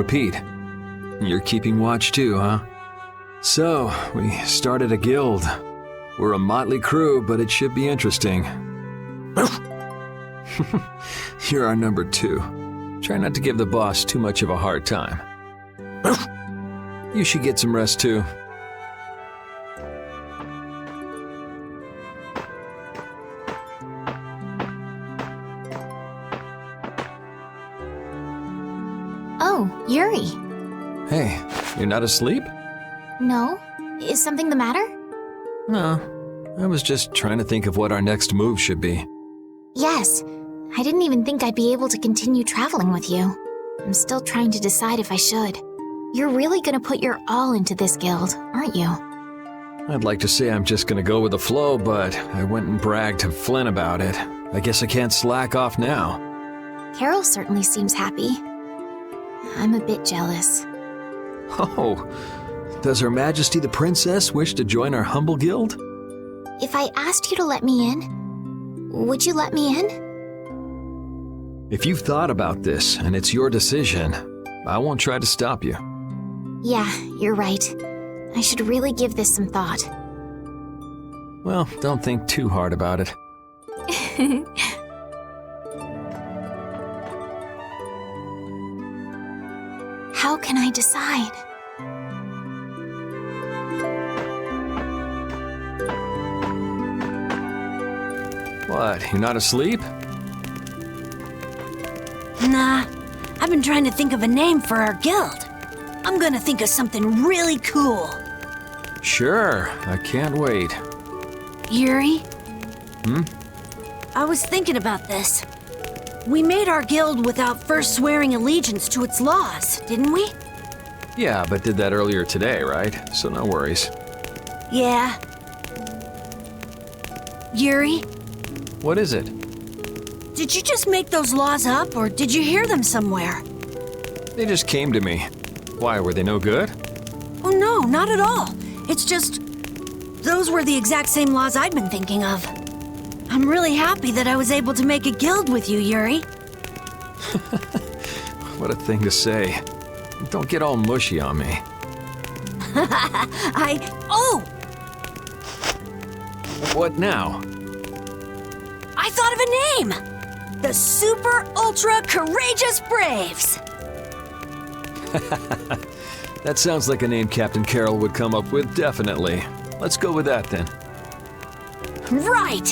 repeat. You're keeping watch too, huh? So, we started a guild. We're a motley crew, but it should be interesting. You're our number 2. Try not to give the boss too much of a hard time. You should get some rest too. Oh, Yuri. Hey, you're not asleep? No? Is something the matter? No, I was just trying to think of what our next move should be. Yes. I didn't even think I'd be able to continue traveling with you. I'm still trying to decide if I should. You're really gonna put your all into this guild, aren't you? I'd like to say I'm just gonna go with the flow, but I went and bragged to Flynn about it. I guess I can't slack off now. Carol certainly seems happy. I'm a bit jealous. Oh, does Her Majesty the Princess wish to join our humble guild? If I asked you to let me in, would you let me in? If you've thought about this and it's your decision, I won't try to stop you. Yeah, you're right. I should really give this some thought. Well, don't think too hard about it. How can I decide? What, you're not asleep? Nah, I've been trying to think of a name for our guild. I'm gonna think of something really cool. Sure, I can't wait. Yuri? I was thinking about this. We made our guild without first swearing allegiance to its laws, didn't we? Yeah, but did that earlier today, right? So no worries. Yeah. Yuri, What is it? did you just make those laws up, or did you hear them somewhere? They just came to me. Why, were they no good? Oh no, not at all. It's just... those were the exact same laws I'd been thinking of. I'm really happy that I was able to make a guild with you, Yuri. What a thing to say. Don't get all mushy on me. Oh! What now? I thought of a name! The Super Ultra Courageous Braves! That sounds like a name Captain Carol would come up with, definitely. Let's go with that then. Right!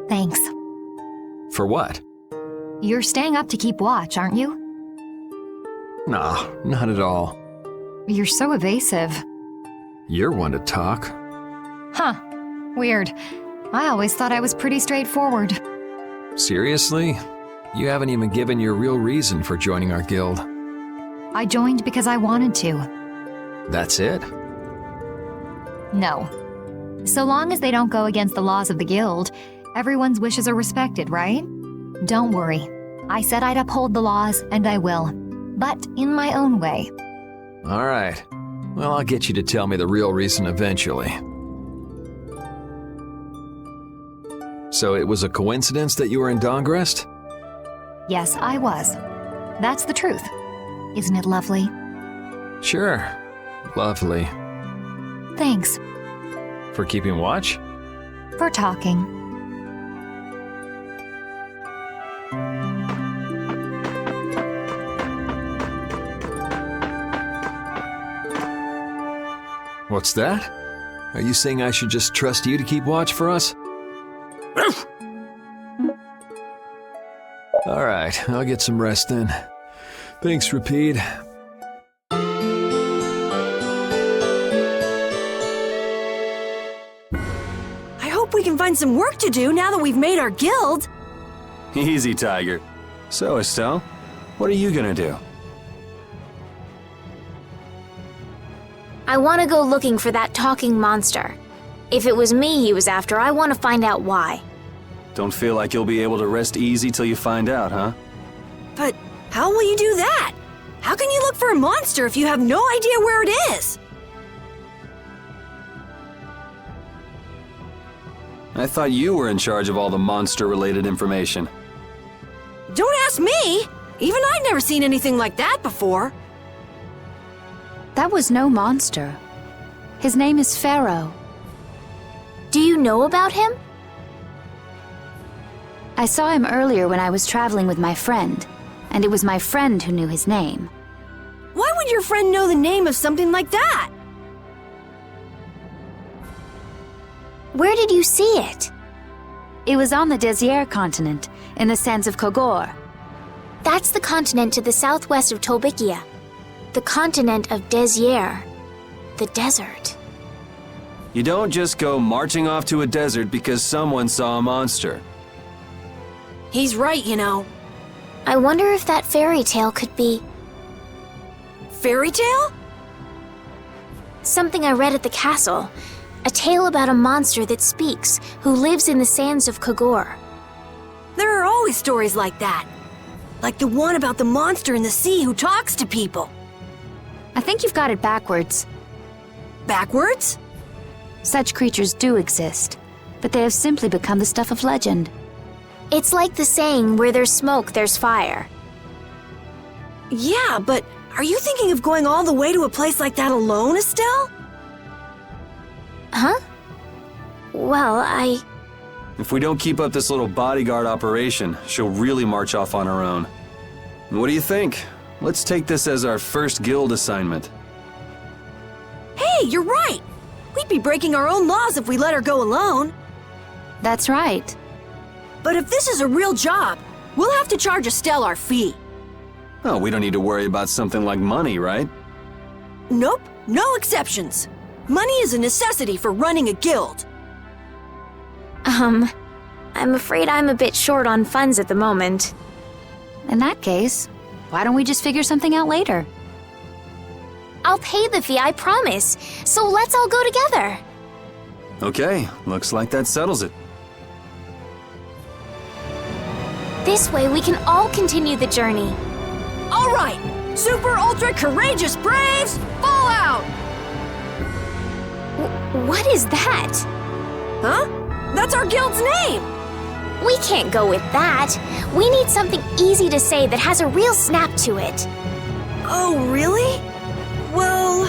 Thanks. For what? You're staying up to keep watch, aren't you? Nah, not at all. You're so evasive. You're one to talk. Huh. Weird. I always thought I was pretty straightforward. Seriously? You haven't even given your real reason for joining our guild. I joined because I wanted to. That's it? No. So long as they don't go against the laws of the guild, everyone's wishes are respected, right? Don't worry. I said I'd uphold the laws, and I will. But in my own way. All right. Well, I'll get you to tell me the real reason eventually. So it was a coincidence that you were in Dongrest? Yes, I was. That's the truth. Isn't it lovely? Sure. Lovely. Thanks. For keeping watch? For talking. What's that? Are you saying I should just trust you to keep watch for us? All right, I'll get some rest then. Thanks, Rapide. I hope we can find some work to do now that we've made our guild. Easy, Tiger. So, Estelle, what are you gonna do? I want to go looking for that talking monster. If it was me he was after, I want to find out why. Don't feel like you'll be able to rest easy till you find out, huh? But how will you do that? How can you look for a monster if you have no idea where it is? I thought you were in charge of all the monster-related information. Don't ask me! Even I'd never seen anything like that before. That was no monster. His name is Pharaoh. Do you know about him? I saw him earlier when I was traveling with my friend, and it was my friend who knew his name. Why would your friend know the name of something like that? Where did you see it? It was on the Désert continent, in the sands of Kogor. That's the continent to the southwest of Tolbikia. The continent of Désert. The desert. You don't just go marching off to a desert because someone saw a monster. He's right, you know. I wonder if that fairy tale could be Fairy tale? something I read at the castle. A tale about a monster that speaks, who lives in the sands of Kogor. There are always stories like that. Like the one about the monster in the sea who talks to people. I think you've got it backwards. Backwards? Such creatures do exist, but they have simply become the stuff of legend. It's like the saying, where there's smoke, there's fire. Yeah, but are you thinking of going all the way to a place like that alone, Estelle? Huh? Well, If we don't keep up this little bodyguard operation, she'll really march off on her own. What do you think? Let's take this as our first guild assignment. Hey, you're right! We'd be breaking our own laws if we let her go alone. That's right. But if this is a real job, we'll have to charge Estelle our fee. Oh, we don't need to worry about something like money, right? Nope, no exceptions. Money is a necessity for running a guild. I'm afraid I'm a bit short on funds at the moment. In that case, why don't we just figure something out later? I'll pay the fee, I promise. So let's all go together. Okay, looks like that settles it. This way we can all continue the journey. All right, super ultra courageous braves, fall out! What is that? Huh? That's our guild's name! We can't go with that. We need something easy to say that has a real snap to it. Oh, really? Well...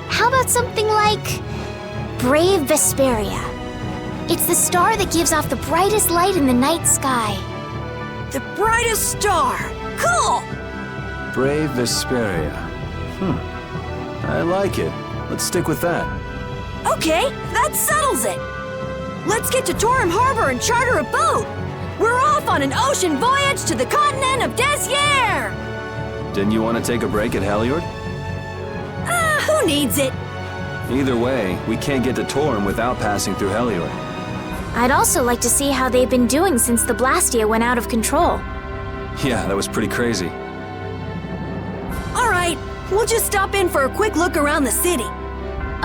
How about something like Brave Vesperia? It's the star that gives off the brightest light in the night sky. The brightest star! Cool! Brave Vesperia. I like it. Let's stick with that. Okay, that settles it! Let's get to Torim Harbor and charter a boat! We're off on an ocean voyage to the continent of Désert! Didn't you want to take a break at Heliord? Who needs it? Either way, we can't get to Torim without passing through Heliord. I'd also like to see how they've been doing since the blastia went out of control. Yeah, that was pretty crazy. All right, we'll just stop in for a quick look around the city.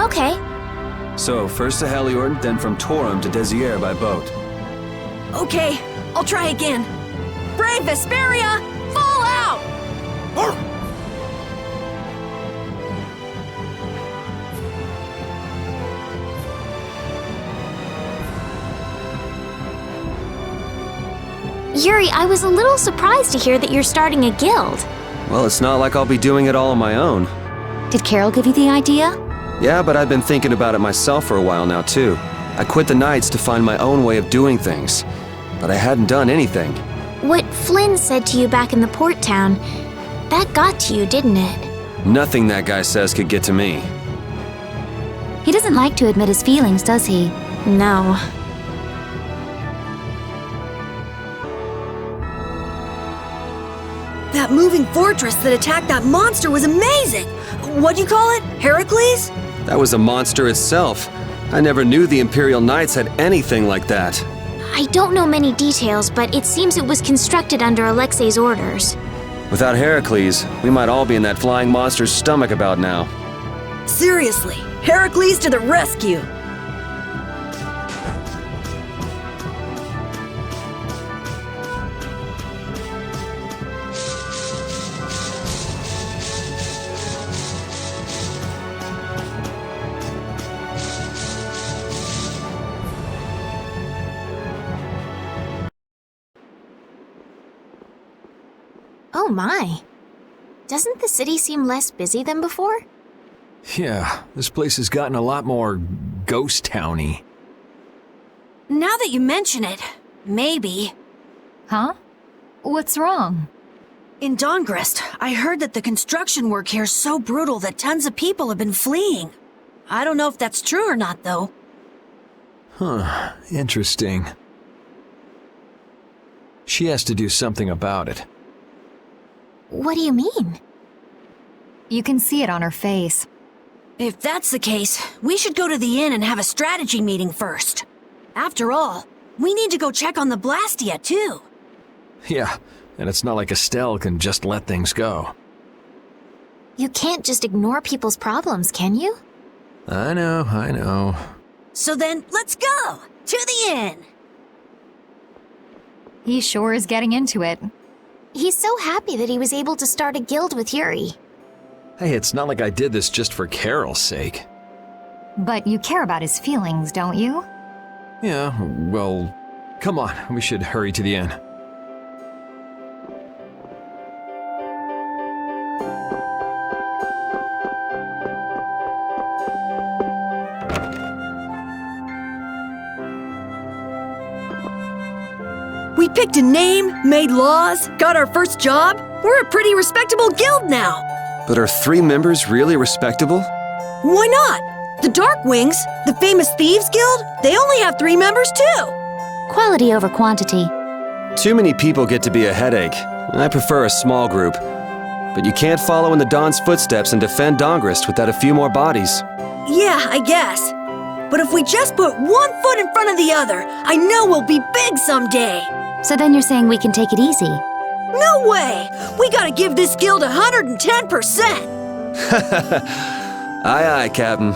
Okay. So, first to Heliord, then from Torim to Désert by boat. Okay, I'll try again. Brave Vesperia, fall out! Yuri, I was a little surprised to hear that you're starting a guild. Well, it's not like I'll be doing it all on my own. Did Carol give you the idea? Yeah, but I've been thinking about it myself for a while now, too. I quit the Knights to find my own way of doing things. But I hadn't done anything. What Flynn said to you back in the port town, that got to you, didn't it? Nothing that guy says could get to me. He doesn't like to admit his feelings, does he? No. That moving fortress that attacked that monster was amazing! What do you call it? Heracles? That was a monster itself. I never knew the Imperial Knights had anything like that. I don't know many details, but it seems it was constructed under Alexei's orders. Without Heracles, we might all be in that flying monster's stomach about now. Seriously, Heracles to the rescue! Oh my. Doesn't the city seem less busy than before? Yeah, this place has gotten a lot more ghost towny. Now that you mention it, maybe. Huh? What's wrong? In Dawngrest, I heard that the construction work here is so brutal that tons of people have been fleeing. I don't know if that's true or not, though. Huh, interesting. She has to do something about it. What do you mean? You can see it on her face. If that's the case, we should go to the inn and have a strategy meeting first. After all, we need to go check on the blastia, too. Yeah, and it's not like Estelle can just let things go. You can't just ignore people's problems, can you? I know. So then, let's go! To the inn! He sure is getting into it. He's so happy that he was able to start a guild with Yuri. Hey, it's not like I did this just for Carol's sake. But you care about his feelings, don't you? Yeah, well, come on, we should hurry to the inn. We picked a name, made laws, got our first job. We're a pretty respectable guild now. But are 3 members really respectable? Why not? The Darkwings, the famous thieves guild, they only have 3 members too. Quality over quantity. Too many people get to be a headache. I prefer a small group. But you can't follow in the Dawn's footsteps and defend Dawngrest without a few more bodies. Yeah, I guess. But if we just put one foot in front of the other, I know we'll be big someday. So then you're saying we can take it easy? No way! We gotta give this guild 110%! Aye, aye, Captain.